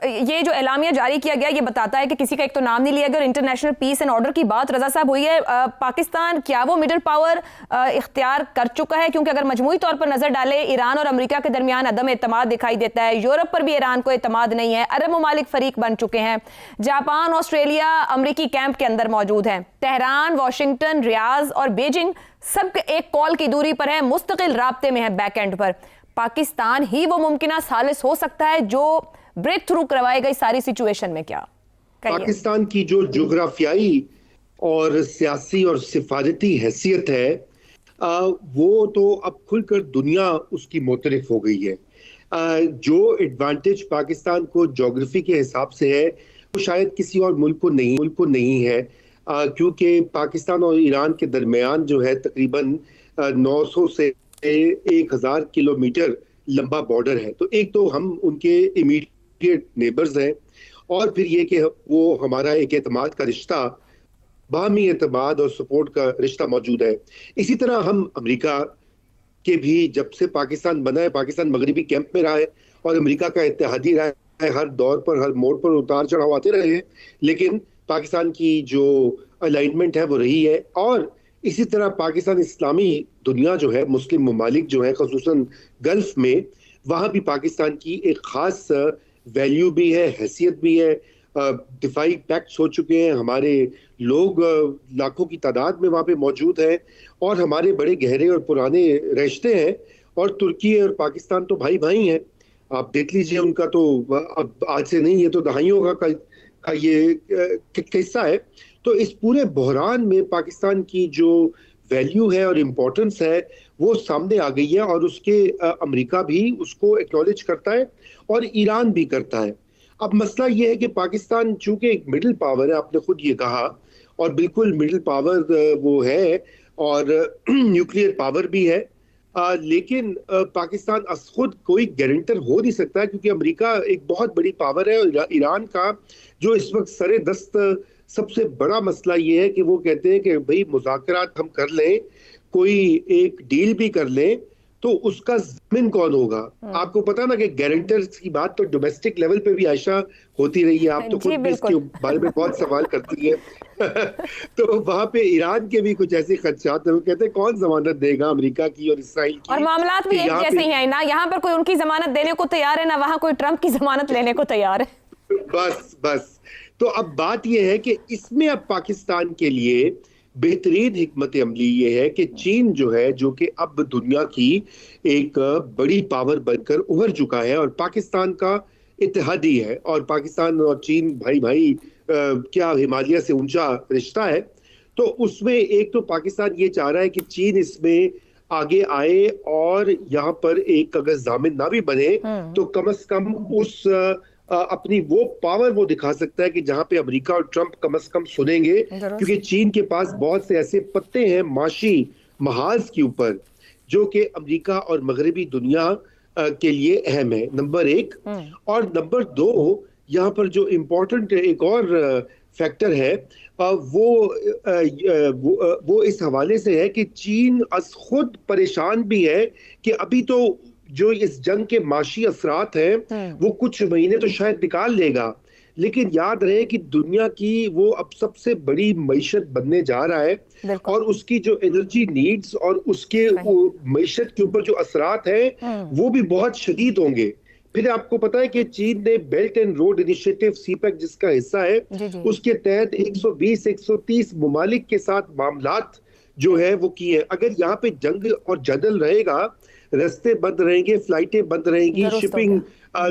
یہ جو اعلامیہ جاری کیا گیا یہ بتاتا ہے کہ کسی کا ایک تو نام نہیں لیا گیا. اور انٹرنیشنل پیس اینڈ آرڈر کی بات رضا صاحب ہوئی ہے, پاکستان کیا وہ مڈل پاور اختیار کر چکا ہے؟ کیونکہ اگر مجموعی طور پر نظر ڈالے ایران اور امریکہ کے درمیان عدم اعتماد دکھائی دیتا ہے, یورپ پر بھی ایران کو اعتماد نہیں ہے, عرب ممالک فریق بن چکے ہیں, جاپان آسٹریلیا امریکی کیمپ کے اندر موجود ہیں, تہران واشنگٹن ریاض اور بیجنگ سب ایک کال کی دوری پر ہے, مستقل رابطے میں ہے بیک اینڈ پر. پاکستان ہی وہ ممکنہ ثالث ہو سکتا ہے جو بریک تھرو کروائے گا اس ساری سچویشن میں؟ کیا پاکستان کی جو جغرافیائی اور سیاسی اور سفارتی حیثیت ہے وہ تو اب کھل کر دنیا اس کی معترف ہو گئی ہے. جو ایڈوانٹیج پاکستان کو جغرافی کے حساب سے ہے وہ شاید کسی اور ملک کو نہیں ہے, کیونکہ پاکستان اور ایران کے درمیان جو ہے تقریباً 900 سے 1000 کلومیٹر لمبا بارڈر ہے. تو ایک تو ہم ان کے امیڈیٹ نیبرز ہیں, اور پھر یہ کہ وہ ہمارا ایک اعتماد کا رشتہ, باہمی اعتماد اور سپورٹ کا رشتہ موجود ہے. اسی طرح ہم امریکہ کے بھی جب سے پاکستان بنا ہے, پاکستان مغربی کیمپ میں رہا ہے اور امریکہ کا اتحادی رہا ہے, ہر دور پر ہر موڑ پر اتار چڑھاؤ آتے رہے ہیں, لیکن پاکستان کی جو الائنمنٹ ہے وہ رہی ہے. اور اسی طرح پاکستان اسلامی دنیا جو ہے, مسلم ممالک جو ہیں خصوصاً گلف میں, وہاں بھی پاکستان کی ایک خاص ویلیو بھی ہے, حیثیت بھی ہے. دفاعی پیکٹس ہو چکے ہیں, ہمارے لوگ لاکھوں کی تعداد میں وہاں پہ موجود ہیں, اور ہمارے بڑے گہرے اور پرانے رشتے ہیں. اور ترکی اور پاکستان تو بھائی بھائی ہیں, آپ دیکھ لیجئے ان کا تو اب آج سے نہیں, یہ تو دہائیوں کا یہ قصہ ہے. تو اس پورے بحران میں پاکستان کی جو ویلیو ہے اور امپورٹنس ہے وہ سامنے آ گئی ہے, اور اس کے امریکہ بھی اس کو ایکنالج کرتا ہے اور ایران بھی کرتا ہے. اب مسئلہ یہ ہے کہ پاکستان چونکہ ایک مڈل پاور ہے, آپ نے خود یہ کہا, اور بالکل مڈل پاور وہ ہے, اور نیوکلیئر پاور بھی ہے, لیکن پاکستان از خود کوئی گارنٹر ہو نہیں سکتا, کیونکہ امریکہ ایک بہت بڑی پاور ہے. اور ایران کا جو اس وقت سر دست سب سے بڑا مسئلہ یہ ہے کہ وہ کہتے ہیں کہ بھئی مذاکرات ہم کر لیں, کوئی ایک ڈیل بھی کر لیں, تو اس کا ضامن کون ہوگا؟ آپ کو پتا نا کہ گارنٹرز کی بات تو ڈومیسٹک لیول پہ بھی عائشہ ہوتی رہی ہے, آپ تو خود بھی اس کے بارے میں بہت سوال کرتی ہیں. تو وہاں پہ ایران کے بھی کچھ ایسے خدشات ہیں, وہ کہتے ہیں کون ضمانت دے گا امریکہ کی اور اسرائیل کی, اور معاملات بھی ایک جیسے ہی ہیں نا, یہاں پر کوئی ان کی ضمانت دینے کو تیار ہے, نہ وہاں کوئی ٹرمپ کی ضمانت لینے کو تیار ہے. بس تو اب بات یہ ہے کہ اس میں اب پاکستان کے لیے بہترین حکمت عملی یہ ہے کہ چین جو ہے, جو کہ اب دنیا کی ایک بڑی پاور بن کر ابھر چکا ہے اور پاکستان کا اتحادی ہے, اور پاکستان اور چین بھائی کیا ہمالیہ سے اونچا رشتہ ہے. تو اس میں ایک تو پاکستان یہ چاہ رہا ہے کہ چین اس میں آگے آئے, اور یہاں پر ایک اگر ضامن نہ بھی بنے تو کم از کم اس اپنی وہ پاور وہ دکھا سکتا ہے کہ جہاں پہ امریکہ اور ٹرمپ کم از کم سنیں گے, کیونکہ چین کے پاس بہت سے ایسے پتے ہیں معاشی محاذ کے اوپر جو کہ امریکہ اور مغربی دنیا کے لیے اہم ہے, نمبر 1. اور نمبر 2, یہاں پر جو امپورٹنٹ ایک اور فیکٹر ہے وہ اس حوالے سے ہے کہ چین از خود پریشان بھی ہے کہ ابھی تو جو اس جنگ کے معاشی اثرات ہیں وہ کچھ مہینے تو شاید نکال لے گا, لیکن یاد رہے کہ دنیا کی وہ اب سب سے بڑی معیشت بننے جا رہا ہے, اور اس کی جو انرجی نیڈز اور اس کے معیشت کے اوپر جو اثرات ہیں وہ بھی بہت شدید ہوں گے. پھر آپ کو پتا ہے کہ چین نے belt and road initiative CPEC جس کا حصہ ہے, اس کے تحت 120-130 ممالک کے ساتھ معاملات جو ہے وہ کیے ہیں. اگر یہاں پہ جنگ اور جدل رہے گا, رستے بند رہیں گے, فلائٹیں بند رہیں گی, شپنگ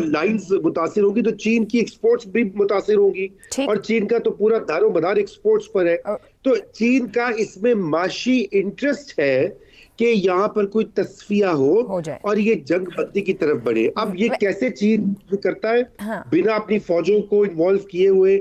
لائنز متاثر ہوگی, تو چین کی ایکسپورٹس بھی متاثر ہوگی, اور چین کا تو پورا دار و مدار ایکسپورٹس پر ہے. تو چین کا اس میں معاشی انٹرسٹ ہے کہ یہاں پر کوئی تصفیہ ہو اور یہ جنگ بندی کی طرف بڑھے. اب یہ کیسے چین کرتا ہے؟ بنا اپنی فوجوں کو انوالو کیے ہوئے,